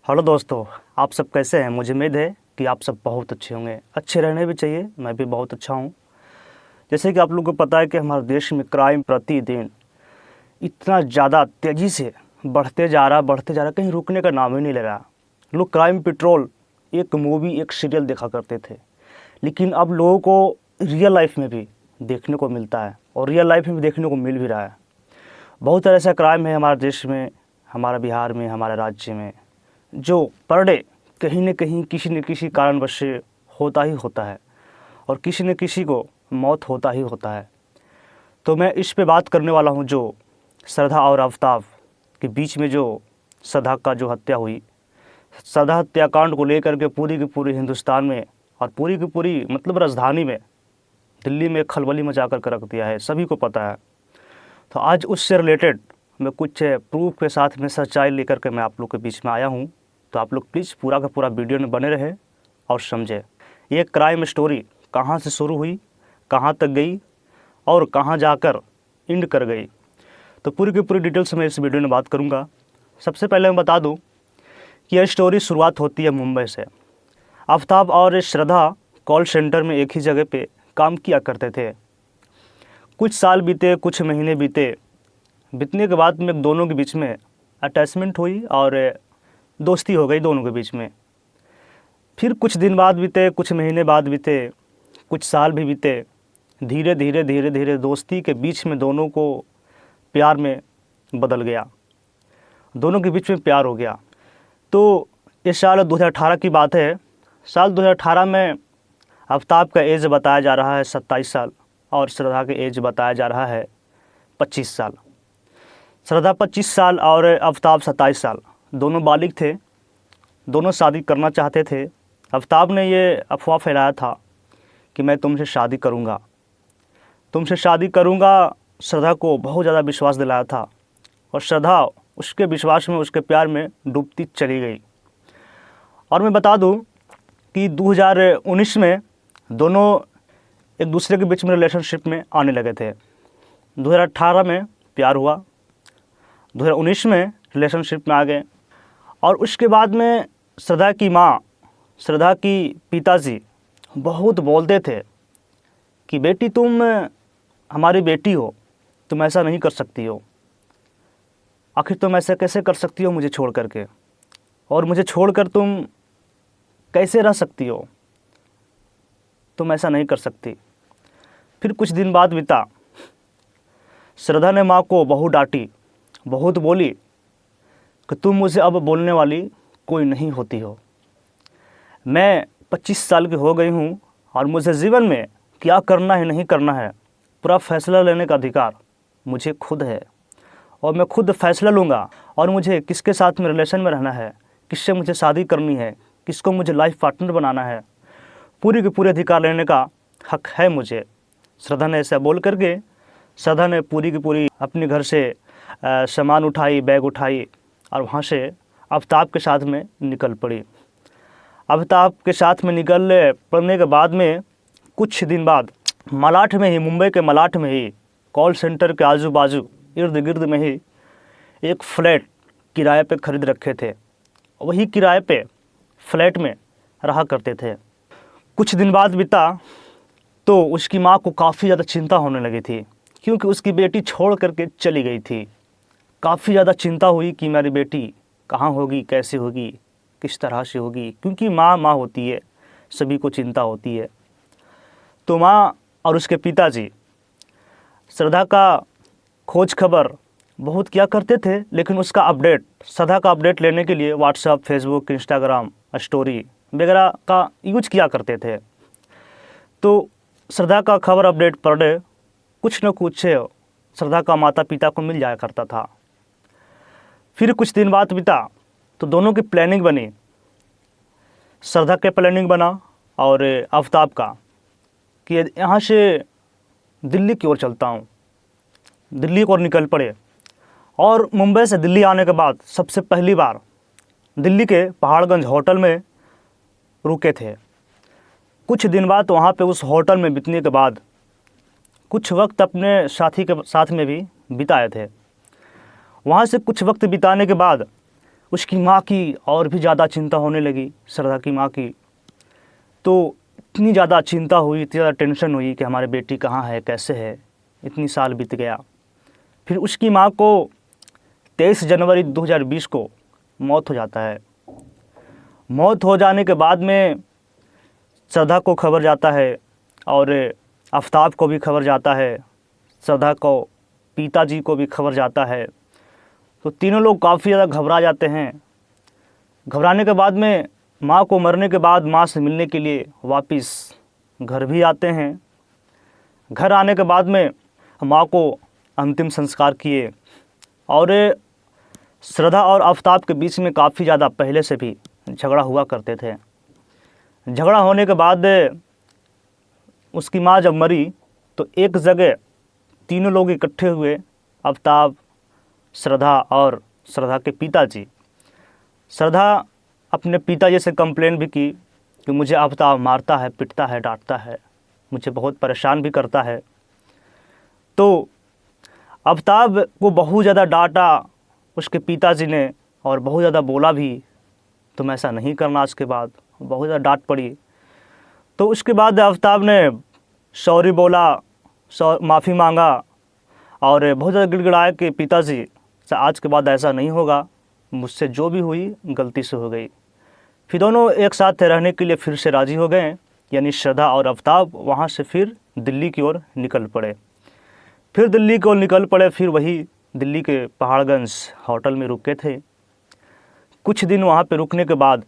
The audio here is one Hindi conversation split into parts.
हेलो दोस्तों, आप सब कैसे हैं। मुझे उम्मीद है कि आप सब बहुत अच्छे होंगे। अच्छे रहने भी चाहिए, मैं भी बहुत अच्छा हूं। जैसे कि आप लोगों को पता है कि हमारे देश में क्राइम प्रतिदिन इतना ज़्यादा तेज़ी से बढ़ते जा रहा, कहीं रुकने का नाम ही नहीं ले रहा। लोग क्राइम पेट्रोल एक मूवी, एक सीरियल देखा करते थे, लेकिन अब लोगों को रियल लाइफ में भी देखने को मिलता है और रियल लाइफ में भी देखने को मिल भी रहा है। बहुत सारा ऐसा क्राइम है हमारे देश में, हमारे बिहार में, हमारे राज्य में, जो पर डे कहीं न कहीं किसी न किसी कारणवश से होता ही होता है और किसी न किसी को मौत होता ही होता है। तो मैं इस पे बात करने वाला हूँ जो श्रद्धा और आफ्ताब के बीच में जो श्रद्धा का जो हत्या हुई। श्रद्धा हत्याकांड को लेकर के पूरी की पूरी हिंदुस्तान में और पूरी की पूरी मतलब राजधानी में, दिल्ली में खलबली मचा कर रख दिया है, सभी को पता है। तो आज उससे रिलेटेड मैं कुछ प्रूफ के साथ में सच्चाई लेकर के मैं आप लोग के बीच में आया हूँ। तो आप लोग प्लीज़ पूरा का पूरा वीडियो में बने रहे और समझे ये क्राइम स्टोरी कहाँ से शुरू हुई, कहाँ तक गई और कहाँ जाकर एंड कर गई। तो पूरी की पूरी डिटेल्स में इस वीडियो में बात करूँगा। सबसे पहले मैं बता दूँ कि यह स्टोरी शुरुआत होती है मुंबई से। आफ्ताब और श्रद्धा कॉल सेंटर में एक ही जगह पे काम किया करते थे। कुछ साल बीते, कुछ महीने बीतने के बाद में दोनों के बीच में अटैचमेंट हुई और दोस्ती हो गई दोनों के बीच में। फिर कुछ दिन बाद बीते, कुछ महीने बाद बीते, कुछ साल भी बीते। धीरे धीरे दोस्ती के बीच में दोनों को प्यार में बदल गया, दोनों के बीच में प्यार हो गया। तो ये साल 2018 की बात है। साल 2018 में आफ्ताब का एज बताया जा रहा है 27 साल और श्रद्धा का एज बताया जा रहा है 25 साल। श्रद्धा 25 साल और आफ्ताब 27 साल, दोनों बालिग थे, दोनों शादी करना चाहते थे। आफ्ताब ने ये अफवाह फैलाया था कि मैं तुमसे शादी करूँगा, श्रद्धा को बहुत ज़्यादा विश्वास दिलाया था और श्रद्धा उसके विश्वास में, उसके प्यार में डूबती चली गई। और मैं बता दूं कि 2019 में दोनों एक दूसरे के बीच में रिलेशनशिप में आने लगे थे। 2018 में प्यार हुआ, 2019 में रिलेशनशिप में आ गए। और उसके बाद में श्रद्धा की माँ, श्रद्धा की पिताजी बहुत बोलते थे कि बेटी तुम हमारी बेटी हो, तुम ऐसा नहीं कर सकती हो। आखिर तुम ऐसा कैसे कर सकती हो मुझे छोड़ करके, और मुझे छोड़कर तुम कैसे रह सकती हो, तुम ऐसा नहीं कर सकती। फिर कुछ दिन बाद बीता, श्रद्धा ने माँ को बहुत डांटी, बहुत बोली कि तुम मुझे अब बोलने वाली कोई नहीं होती हो। मैं 25 साल की हो गई हूँ और मुझे जीवन में क्या करना है, नहीं करना है, पूरा फैसला लेने का अधिकार मुझे खुद है और मैं खुद फैसला लूँगा। और मुझे किसके साथ में रिलेशन में रहना है, किससे मुझे शादी करनी है, किसको मुझे लाइफ पार्टनर बनाना है, पूरी के पूरे अधिकार लेने का हक है मुझे। श्रद्धा ने ऐसा बोल करके श्रद्धा ने पूरी की पूरी अपने घर से सामान उठाई, बैग उठाई और वहाँ से आफ्ताब के साथ में निकल पड़ी। आफ्ताब के साथ में निकल पड़ने के बाद में कुछ दिन बाद मलाड में ही, मुंबई के मलाड में ही, कॉल सेंटर के आजू बाजू इर्द गिर्द में ही एक फ्लैट किराए पे खरीद रखे थे। वही किराए पे फ्लैट में रहा करते थे। कुछ दिन बाद बीता तो उसकी माँ को काफ़ी ज़्यादा चिंता होने लगी थी, क्योंकि उसकी बेटी छोड़ करके चली गई थी। काफ़ी ज़्यादा चिंता हुई कि मेरी बेटी कहाँ होगी, कैसे होगी, किस तरह से होगी, क्योंकि माँ होती है, सभी को चिंता होती है। तो माँ और उसके पिताजी श्रद्धा का खोज खबर बहुत किया करते थे, लेकिन उसका अपडेट, श्रद्धा का अपडेट लेने के लिए व्हाट्सएप, फेसबुक, इंस्टाग्राम स्टोरी वगैरह का यूज किया करते थे। तो श्रद्धा का खबर अपडेट पर डे कुछ न कुछ श्रद्धा का माता पिता को मिल जाया करता था। फिर कुछ दिन बाद बीता तो दोनों की प्लानिंग बनी। श्रद्धा के प्लानिंग बना और आफ्ताब का कि यहाँ से दिल्ली की ओर चलता हूँ, दिल्ली की ओर निकल पड़े। और मुंबई से दिल्ली आने के बाद सबसे पहली बार दिल्ली के पहाड़गंज होटल में रुके थे। कुछ दिन बाद वहाँ पे उस होटल में बीतने के बाद कुछ वक्त अपने साथी के साथ में भी बिताए थे। वहाँ से कुछ वक्त बिताने के बाद उसकी माँ की और भी ज़्यादा चिंता होने लगी, श्रद्धा की माँ की। तो इतनी ज़्यादा चिंता हुई, इतनी ज़्यादा टेंशन हुई कि हमारी बेटी कहाँ है, कैसे है। इतनी साल बीत गया। फिर उसकी माँ को 23 जनवरी 2020 को मौत हो जाता है। मौत हो जाने के बाद में श्रद्धा को खबर जाता है और आफ्ताब को भी खबर जाता है, श्रद्धा को पिताजी को भी खबर जाता है। तो तीनों लोग काफ़ी ज़्यादा घबरा जाते हैं। घबराने के बाद में माँ को मरने के बाद माँ से मिलने के लिए वापस घर भी आते हैं। घर आने के बाद में माँ को अंतिम संस्कार किए। और श्रद्धा और आफ्ताब के बीच में काफ़ी ज़्यादा पहले से भी झगड़ा हुआ करते थे। झगड़ा होने के बाद उसकी माँ जब मरी तो एक जगह तीनों लोग इकट्ठे हुए, आफ्ताब, श्रद्धा और श्रद्धा के पिताजी। श्रद्धा अपने पिताजी से कंप्लेन भी की कि मुझे आफ्ताब मारता है, पिटता है, डांटता है, मुझे बहुत परेशान भी करता है। तो आफ्ताब को बहुत ज़्यादा डांटा उसके पिताजी ने और बहुत ज़्यादा बोला भी, तुम ऐसा नहीं करना। आज के बाद बहुत ज़्यादा डांट पड़ी। तो उसके बाद आफ्ताब ने सॉरी बोला, माफ़ी मांगा और बहुत ज़्यादा गिड़गिड़ाया कि पिताजी आज के बाद ऐसा नहीं होगा, मुझसे जो भी हुई गलती से हो गई। फिर दोनों एक साथ रहने के लिए फिर से राज़ी हो गए, यानी श्रद्धा और आफ्ताब वहाँ से फिर दिल्ली की ओर निकल पड़े। फिर दिल्ली की ओर निकल पड़े, फिर वही दिल्ली के पहाड़गंज होटल में रुके थे। कुछ दिन वहाँ पे रुकने के बाद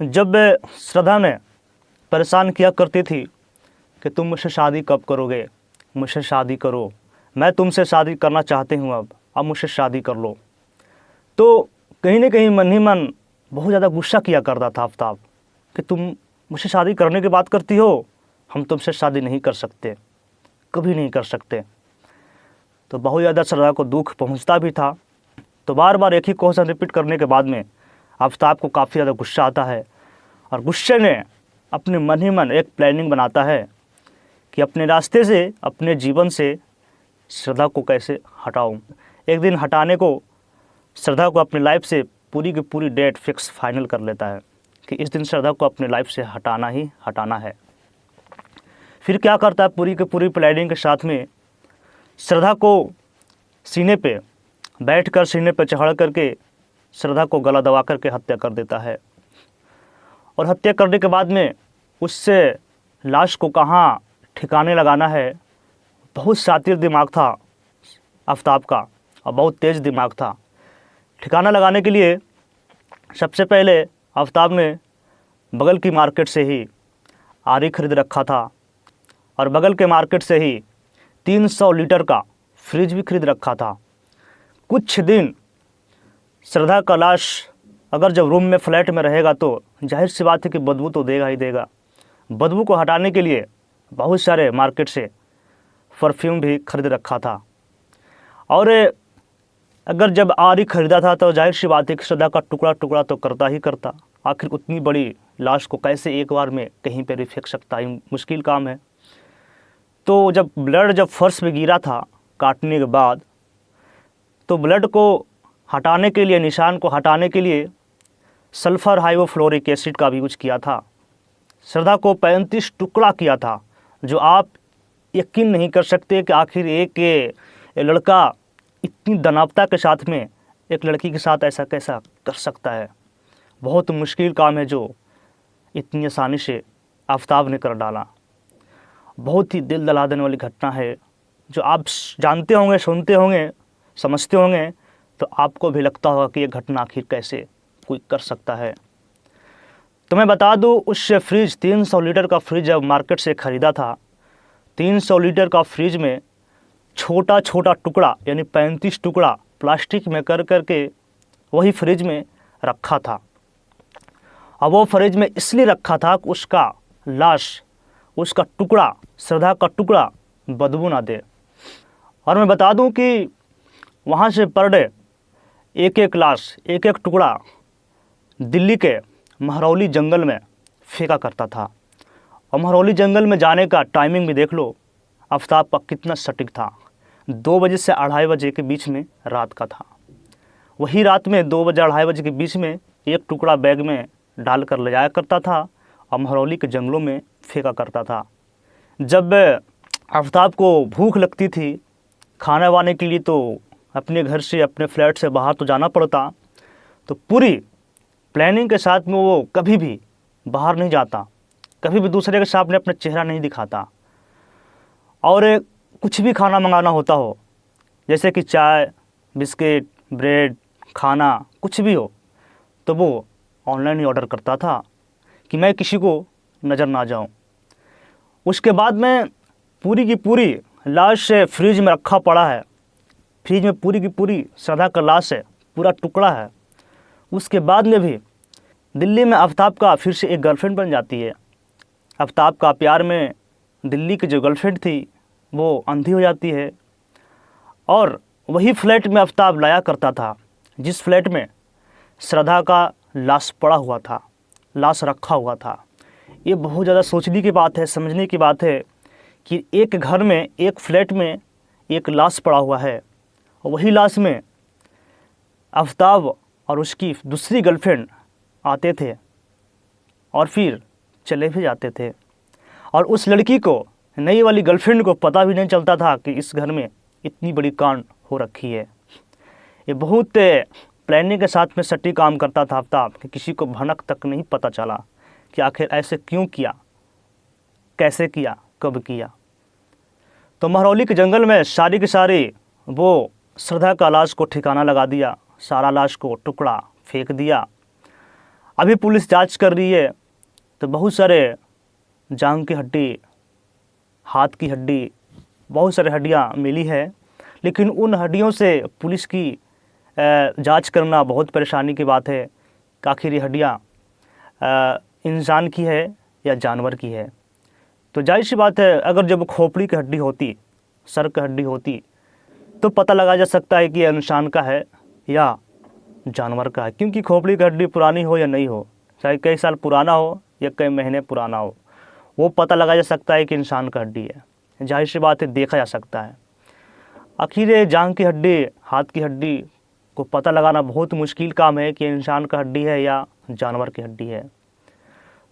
जब श्रद्धा ने परेशान किया करती थी कि तुम मुझसे शादी कब करोगे, मुझसे शादी करो, मैं तुमसे शादी करना चाहती हूँ, अब मुझसे शादी कर लो। तो कहीं ना कहीं मन ही मन बहुत ज़्यादा गुस्सा किया करता था आफ्ताब कि तुम मुझसे शादी करने की बात करती हो, हम तुमसे शादी नहीं कर सकते, कभी नहीं कर सकते। तो बहुत ज़्यादा श्रद्धा को दुख पहुंचता भी था। तो बार बार एक ही क्वेश्चन रिपीट करने के बाद में आफ्ताब को काफ़ी ज़्यादा गुस्सा आता है और गुस्से ने अपने मन ही मन एक प्लानिंग बनाता है कि अपने रास्ते से, अपने जीवन से श्रद्धा को कैसे हटाऊं। एक दिन हटाने को श्रद्धा को अपनी लाइफ से पूरी की पूरी डेट फिक्स फाइनल कर लेता है कि इस दिन श्रद्धा को अपनी लाइफ से हटाना ही हटाना है। फिर क्या करता है, पूरी की पूरी प्लानिंग के साथ में श्रद्धा को सीने पे बैठकर, सीने पे चढ़ करके श्रद्धा को गला दबा करके हत्या कर देता है। और हत्या करने के बाद में उससे लाश को कहाँ ठिकाने लगाना है, बहुत शातिर दिमाग था आफ्ताब का और बहुत तेज़ दिमाग था। ठिकाना लगाने के लिए सबसे पहले आफ्ताब ने बगल की मार्केट से ही आरी खरीद रखा था और बगल के मार्केट से ही 300 लीटर का फ्रिज भी खरीद रखा था। कुछ दिन श्रद्धा का लाश अगर जब रूम में, फ्लैट में रहेगा तो जाहिर सी बात है कि बदबू तो देगा ही देगा। बदबू को हटाने के लिए बहुत सारे मार्केट से परफ्यूम भी खरीद रखा था। और अगर जब आरी खरीदा था तो जाहिर सी बात है कि श्रद्धा का टुकड़ा टुकड़ा तो करता ही करता। आखिर उतनी बड़ी लाश को कैसे एक बार में कहीं पर भी फेंक सकता है, मुश्किल काम है। तो जब ब्लड जब फर्श पे गिरा था काटने के बाद, तो ब्लड को हटाने के लिए, निशान को हटाने के लिए सल्फ़र हाइड्रोफ्लोरिक एसिड का भी यूज किया था। श्रद्धा को 35 टुकड़ा किया था, जो आप यकीन नहीं कर सकते कि आखिर एक लड़का इतनी दानवता के साथ में एक लड़की के साथ ऐसा कैसा कर सकता है। बहुत मुश्किल काम है जो इतनी आसानी से आफ्ताब ने कर डाला। बहुत ही दिल दहला देने वाली घटना है, जो आप जानते होंगे, सुनते होंगे, समझते होंगे तो आपको भी लगता होगा कि ये घटना आखिर कैसे कोई कर सकता है। तो मैं बता दूं, उस फ्रिज 300 लीटर का फ्रिज जब मार्केट से ख़रीदा था, 300 लीटर का फ्रिज में छोटा छोटा टुकड़ा यानी 35 टुकड़ा प्लास्टिक में कर करके वही फ्रिज में रखा था। अब वो फ्रिज में इसलिए रखा था कि उसका लाश, उसका टुकड़ा, श्रद्धा का टुकड़ा बदबू ना दे। और मैं बता दूं कि वहाँ से पर डे एक एक लाश, एक एक टुकड़ा दिल्ली के महरौली जंगल में फेंका करता था। और महरौली जंगल में जाने का टाइमिंग भी देख लो आफ्ताब का कितना सटीक था, 2 बजे से 2:30 बजे के बीच में रात का था। वही रात में 2 बजे 2:30 बजे के बीच में एक टुकड़ा बैग में डाल कर ले जाया करता था और महरौली के जंगलों में फेंका करता था। जब आफ्ताब को भूख लगती थी खाना वाने के लिए तो अपने घर से अपने फ्लैट से बाहर तो जाना पड़ता, तो पूरी प्लानिंग के साथ में वो कभी भी बाहर नहीं जाता, कभी भी दूसरे के सामने अपना चेहरा नहीं दिखाता। और कुछ भी खाना मंगाना होता हो, जैसे कि चाय, बिस्किट, ब्रेड, खाना कुछ भी हो, तो वो ऑनलाइन ही ऑर्डर करता था कि मैं किसी को नज़र ना जाऊं। उसके बाद में पूरी की पूरी लाश फ्रिज में रखा पड़ा है, फ्रिज में पूरी की पूरी श्रद्धा का लाश है, पूरा टुकड़ा है। उसके बाद में भी दिल्ली में आफ्ताब का फिर से एक गर्लफ्रेंड बन जाती है। आफ्ताब का प्यार में दिल्ली की जो गर्लफ्रेंड थी वो अंधी हो जाती है और वही फ्लैट में आफ्ताब लाया करता था जिस फ्लैट में श्रद्धा का लाश पड़ा हुआ था, लाश रखा हुआ था। ये बहुत ज़्यादा सोचने की बात है, समझने की बात है कि एक घर में, एक फ्लैट में एक लाश पड़ा हुआ है और वही लाश में आफ्ताब और उसकी दूसरी गर्लफ्रेंड आते थे और फिर चले भी जाते थे। और उस लड़की को, नई वाली गर्लफ्रेंड को पता भी नहीं चलता था कि इस घर में इतनी बड़ी कांड हो रखी है। ये बहुत प्लानिंग के साथ में सट्टी काम करता था आफ्ताब कि किसी को भनक तक नहीं पता चला कि आखिर ऐसे क्यों किया, कैसे किया, कब किया। तो महरौली के जंगल में सारी की सारी वो श्रद्धा का लाश को ठिकाना लगा दिया, सारा लाश को टुकड़ा फेंक दिया। अभी पुलिस जांच कर रही है, तो बहुत सारे जांघ की हड्डी, हाथ की हड्डी, बहुत सारे हड्डियां मिली है, लेकिन उन हड्डियों से पुलिस की जांच करना बहुत परेशानी की बात है कि आखिर ये हड्डियां इंसान की है या जानवर की है। तो जाहिर सी बात है, अगर जब खोपड़ी की हड्डी होती, सर की हड्डी होती, तो पता लगा जा सकता है कि ये इंसान का है या जानवर का है, क्योंकि खोपड़ी की हड्डी पुरानी हो या नहीं हो, चाहे कई साल पुराना हो या कई महीने पुराना हो, वो पता लगा जा सकता है कि इंसान का हड्डी है। जाहिर सी बात है, देखा जा सकता है। आखिर जांघ की हड्डी, हाथ की हड्डी को पता लगाना बहुत मुश्किल काम है कि इंसान का हड्डी है या जानवर की हड्डी है।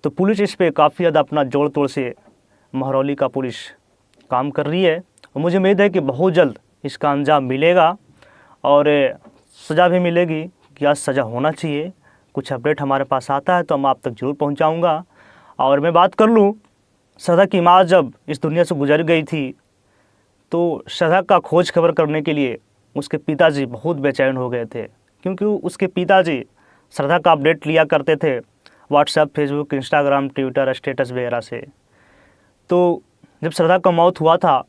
तो पुलिस इस पर काफ़ी ज़्यादा अपना जोड़ तोड़ से महरौली का पुलिस काम कर रही है और मुझे उम्मीद है कि बहुत जल्द इसका अंजाम मिलेगा और सज़ा भी मिलेगी। क्या सज़ा होना चाहिए, कुछ अपडेट हमारे पास आता है तो हम आप तक ज़रूर पहुंचाऊंगा। और मैं बात कर लूँ, श्रद्धा की माँ जब इस दुनिया से गुजर गई थी तो श्रद्धा का खोज खबर करने के लिए उसके पिताजी बहुत बेचैन हो गए थे, क्योंकि उसके पिताजी श्रद्धा का अपडेट लिया करते थे WhatsApp, Facebook, Instagram, Twitter, status वगैरह से। तो जब श्रद्धा का मौत हुआ था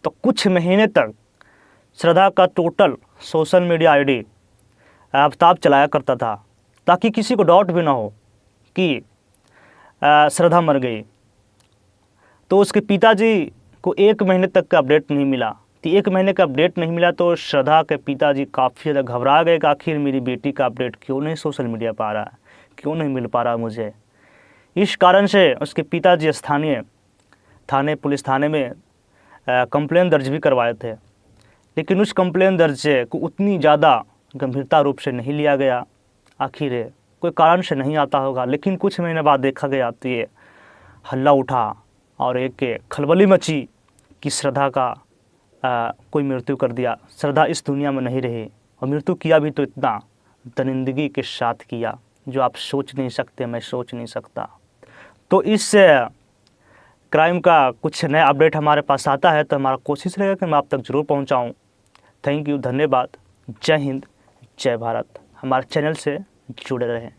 तो कुछ महीने तक श्रद्धा का total social media ID Aftab चलाया करता था, ताकि किसी को डाउट भी ना हो कि श्रद्धा मर गई। तो उसके पिताजी को 1 महीने तक का अपडेट नहीं मिला। तो 1 महीने का अपडेट नहीं मिला तो श्रद्धा के पिताजी काफ़ी ज़्यादा घबरा गए कि आखिर मेरी बेटी का अपडेट क्यों नहीं सोशल मीडिया पर आ रहा है, क्यों नहीं मिल पा रहा मुझे। इस कारण से उसके पिताजी स्थानीय थाने, पुलिस थाने में कंप्लेन दर्ज भी करवाए थे, लेकिन उस कंप्लेन दर्ज को उतनी ज़्यादा गंभीरता रूप से नहीं लिया गया। आखिर कोई कारण से नहीं आता होगा, लेकिन कुछ महीने बाद देखा गया तो ये हल्ला उठा और एक खलबली मची कि श्रद्धा का कोई मृत्यु कर दिया। श्रद्धा इस दुनिया में नहीं रही और मृत्यु किया भी तो इतना दरिंदगी के साथ किया जो आप सोच नहीं सकते, मैं सोच नहीं सकता। तो इस क्राइम का कुछ नया अपडेट हमारे पास आता है तो हमारा कोशिश रहेगा कि मैं आप तक ज़रूर पहुंचाऊं। थैंक यू, धन्यवाद। जय हिंद, जय भारत। हमारे चैनल से जुड़े रहें।